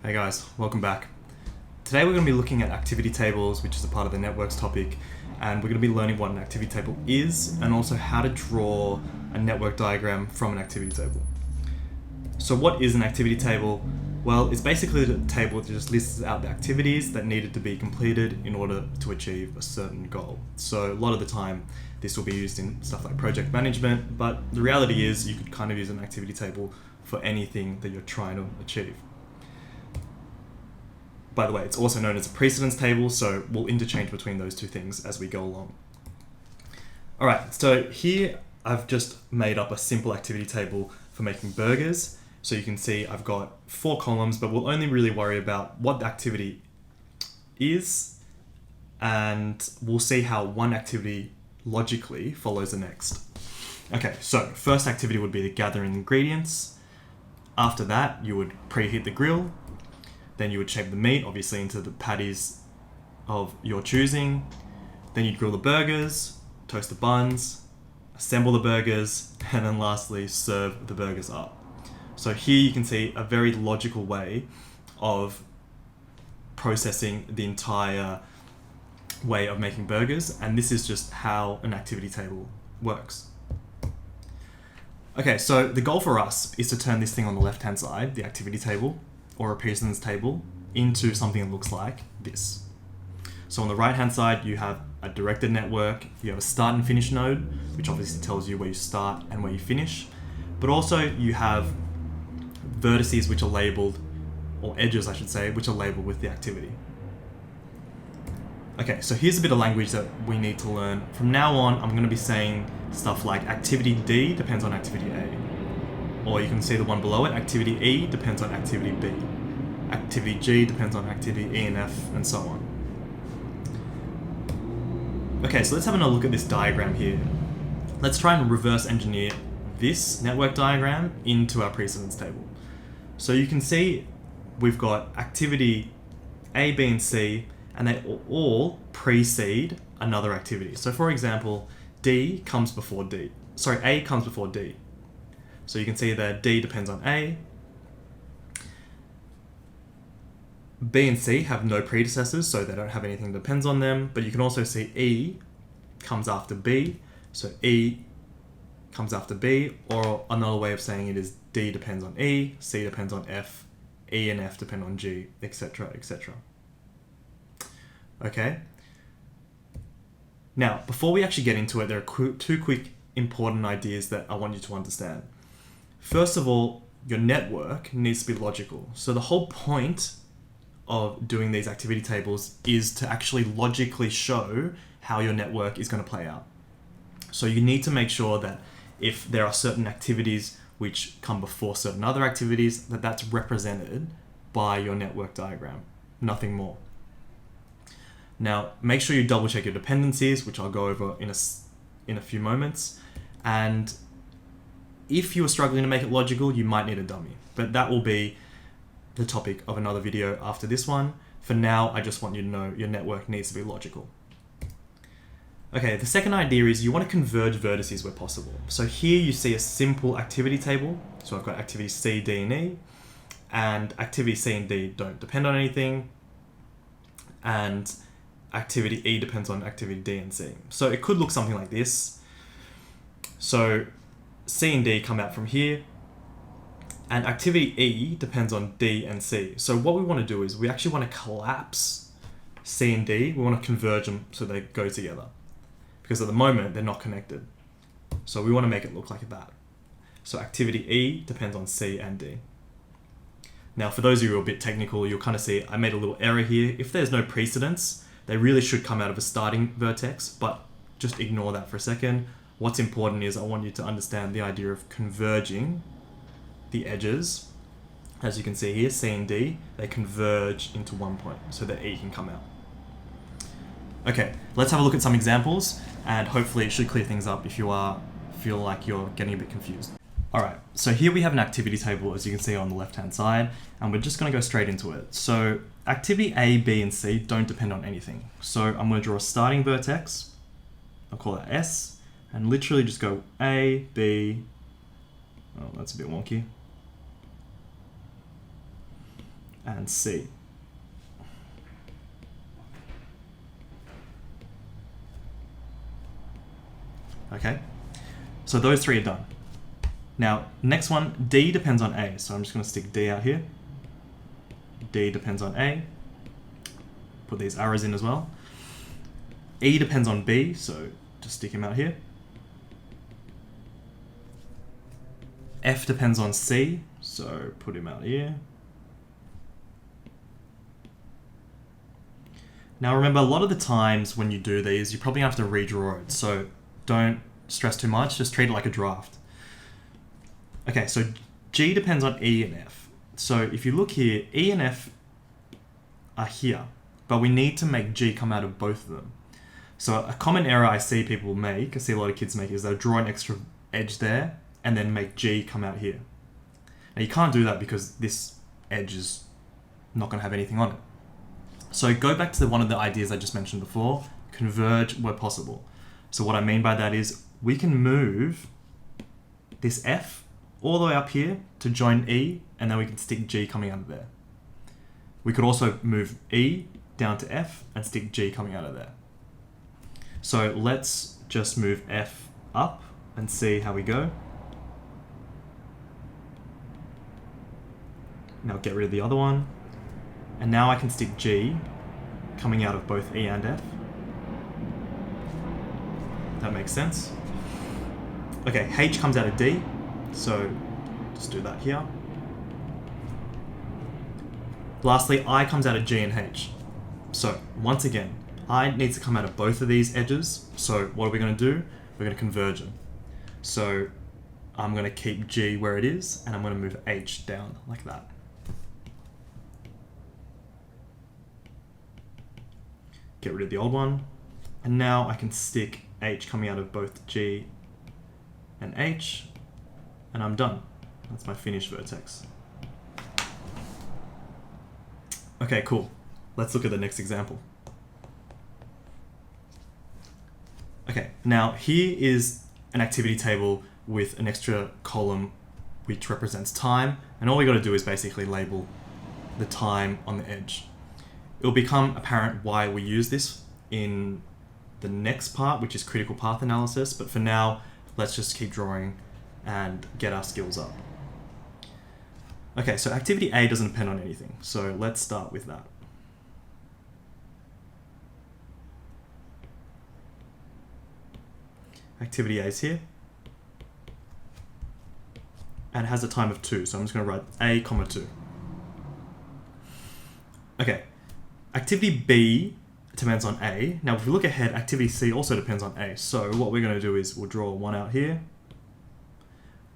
Hey guys, welcome back. Today we're going to be looking at activity tables, which is a part of the networks topic, and we're going to be learning what an activity table is and also how to draw a network diagram from an activity table. So what is an activity table? Well, it's basically a table that just lists out the activities that needed to be completed in order to achieve a certain goal. So a lot of the time this will be used in stuff like project management, but the reality is you could kind of use an activity table for anything that you're trying to achieve. By the way, it's also known as a precedence table, so we'll interchange between those two things as we go along. All right, so here I've just made up a simple activity table for making burgers. So you can see I've got 4 columns, but we'll only really worry about what the activity is, and we'll see how one activity logically follows the next. Okay, so first activity would be the gathering ingredients. After that, you would preheat the grill. Then you would shape the meat, obviously, into the patties of your choosing. Then you'd grill the burgers, toast the buns, assemble the burgers, and then lastly, serve the burgers up. So here you can see a very logical way of processing the entire way of making burgers, and this is just how an activity table works. Okay, so the goal for us is to turn this thing on the left-hand side, the activity table, or a precedence table, into something that looks like this. So on the right hand side you have a directed network, you have a start and finish node, which obviously tells you where you start and where you finish, but also you have vertices which are labeled, or edges I should say, which are labeled with the activity. Okay, so here's a bit of language that we need to learn. From now on I'm going to be saying stuff like activity D depends on activity A. Or you can see the one below it, activity E depends on activity B. Activity G depends on activity E and F, and so on. Okay, so let's have a look at this diagram here. Let's try and reverse engineer this network diagram into our precedence table. So you can see we've got activity A, B, and C, and they all precede another activity. So for example, A comes before D. So you can see that D depends on A. B and C have no predecessors, so they don't have anything that depends on them. But you can also see E comes after B. So E comes after B, or another way of saying it is D depends on E, C depends on F, E and F depend on G, etc., etc. Okay? Now, before we actually get into it, there are 2 quick important ideas that I want you to understand. First of all, your network needs to be logical. So the whole point of doing these activity tables is to actually logically show how your network is going to play out. So you need to make sure that if there are certain activities which come before certain other activities, that that's represented by your network diagram, nothing more. Now, make sure you double check your dependencies, which I'll go over in a few moments. And if you are struggling to make it logical, you might need a dummy, but that will be the topic of another video after this one. For now, I just want you to know your network needs to be logical. Okay, the second idea is you want to converge vertices where possible. So here you see a simple activity table. So I've got activity C, D, and E, and activity C and D don't depend on anything, and activity E depends on activity D and C. So it could look something like this. So C and D come out from here, and activity E depends on D and C. So what we want to do is we actually want to collapse C and D. We want to converge them so they go together, because at the moment they're not connected. So we want to make it look like that. So activity E depends on C and D. Now for those of you who are a bit technical, you'll kind of see I made a little error here. If there's no precedence, they really should come out of a starting vertex, but just ignore that for a second. What's important is I want you to understand the idea of converging the edges. As you can see here, C and D, they converge into one point so that E can come out. Okay, let's have a look at some examples, and hopefully it should clear things up if you feel like you're getting a bit confused. All right, so here we have an activity table, as you can see on the left-hand side, and we're just gonna go straight into it. So activity A, B, and C don't depend on anything. So I'm gonna draw a starting vertex, I'll call that S, and literally just go A, B, oh, that's a bit wonky. and C. Okay, so those three are done. Now, next one, D depends on A. So I'm just going to stick D out here. D depends on A. Put these arrows in as well. E depends on B, so just stick him out here. F depends on C, so put him out here. Now remember, a lot of the times when you do these, you probably have to redraw it, so don't stress too much, just treat it like a draft. Okay, so G depends on E and F. So if you look here, E and F are here, but we need to make G come out of both of them. So a common error I see people make, I see a lot of kids make, is they'll draw an extra edge there and then make G come out here. Now you can't do that because this edge is not going to have anything on it. So go back to one of the ideas I just mentioned before, converge where possible. So what I mean by that is we can move this F all the way up here to join E, and then we can stick G coming out of there. We could also move E down to F and stick G coming out of there. So let's just move F up and see how we go. Now get rid of the other one. And now I can stick G coming out of both E and F. That makes sense. Okay, H comes out of D, so just do that here. Lastly, I comes out of G and H. So once again, I needs to come out of both of these edges. So what are we going to do? We're going to converge them. So I'm going to keep G where it is, and I'm going to move H down like that. Get rid of the old one. And now I can stick H coming out of both G and H, and I'm done. That's my finished vertex. Okay, cool. Let's look at the next example. Okay, now here is an activity table with an extra column which represents time, and all we got to do is basically label the time on the edge. It'll become apparent why we use this in the next part, which is critical path analysis, but for now, let's just keep drawing and get our skills up. Okay, so activity A doesn't depend on anything, so let's start with that. Activity A is here, and has a time of 2, so I'm just going to write A, 2. Okay, activity B depends on A. Now, if we look ahead, activity C also depends on A. So what we're going to do is we'll draw one out here,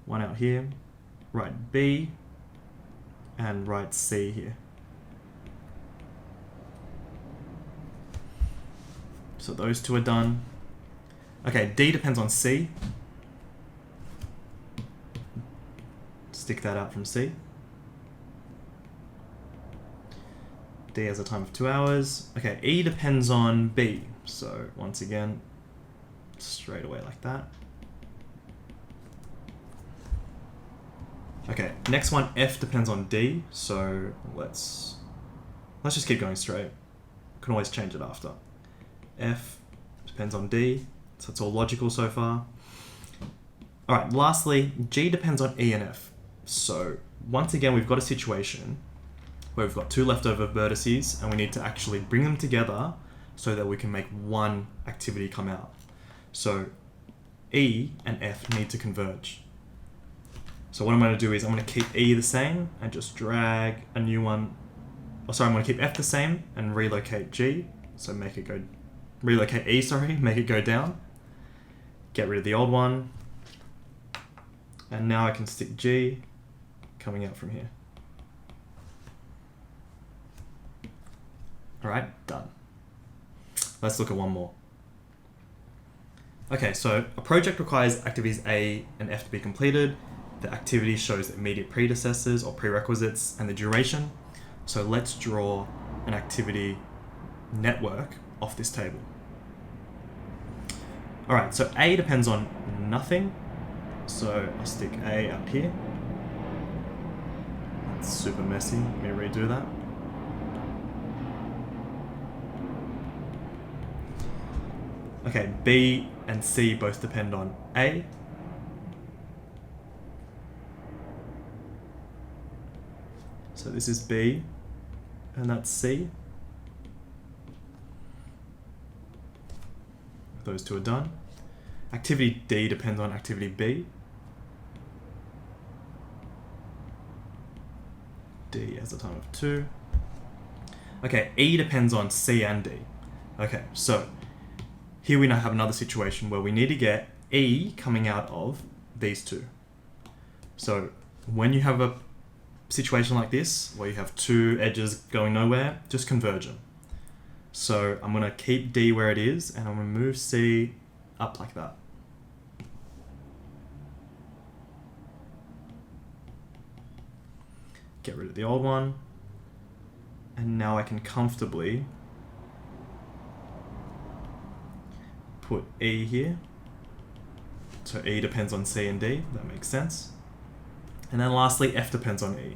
write B, and write C here. So those two are done. Okay, D depends on C. Stick that out from C. D has a time of 2 hours. Okay, E depends on B. So once again, straight away like that. Okay, next one, F depends on D. So let's just keep going straight. Can always change it after. F depends on D. So it's all logical so far. All right, lastly, G depends on E and F. So once again, we've got a situation where we've got 2 leftover vertices and we need to actually bring them together so that we can make one activity come out. So E and F need to converge. So what I'm going to do is I'm going to keep E the same and just drag a new one. Oh, sorry, I'm going to keep F the same and relocate G. So relocate E, make it go down. Get rid of the old one. And now I can stick G coming out from here. All right, done. Let's look at one more. Okay, so a project requires activities A and F to be completed. The activity shows the immediate predecessors or prerequisites and the duration. So let's draw an activity network off this table. All right, so A depends on nothing. So I'll stick A out here. That's super messy. Let me redo that. Okay, B and C both depend on A. So this is B, and that's C. Those two are done. Activity D depends on activity B. D has a time of 2. Okay, E depends on C and D. Okay, so here we now have another situation where we need to get E coming out of these two. So when you have a situation like this, where you have two edges going nowhere, just converge them. So I'm going to keep D where it is, and I'm going to move C up like that. Get rid of the old one. And now I can comfortably put E here. So E depends on C and D, that makes sense. And then lastly, F depends on E.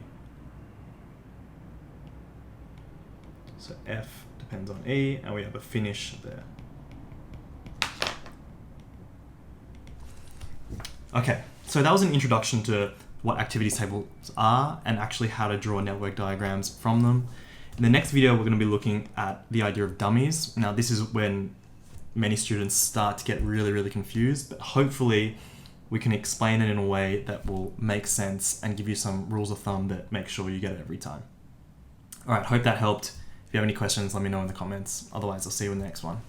So F depends on E, and we have a finish there. Okay, so that was an introduction to what activities tables are and actually how to draw network diagrams from them. In the next video, we're going to be looking at the idea of dummies. Now, this is when many students start to get really, really confused, but hopefully we can explain it in a way that will make sense and give you some rules of thumb that make sure you get it every time. All right, hope that helped. If you have any questions, let me know in the comments. Otherwise, I'll see you in the next one.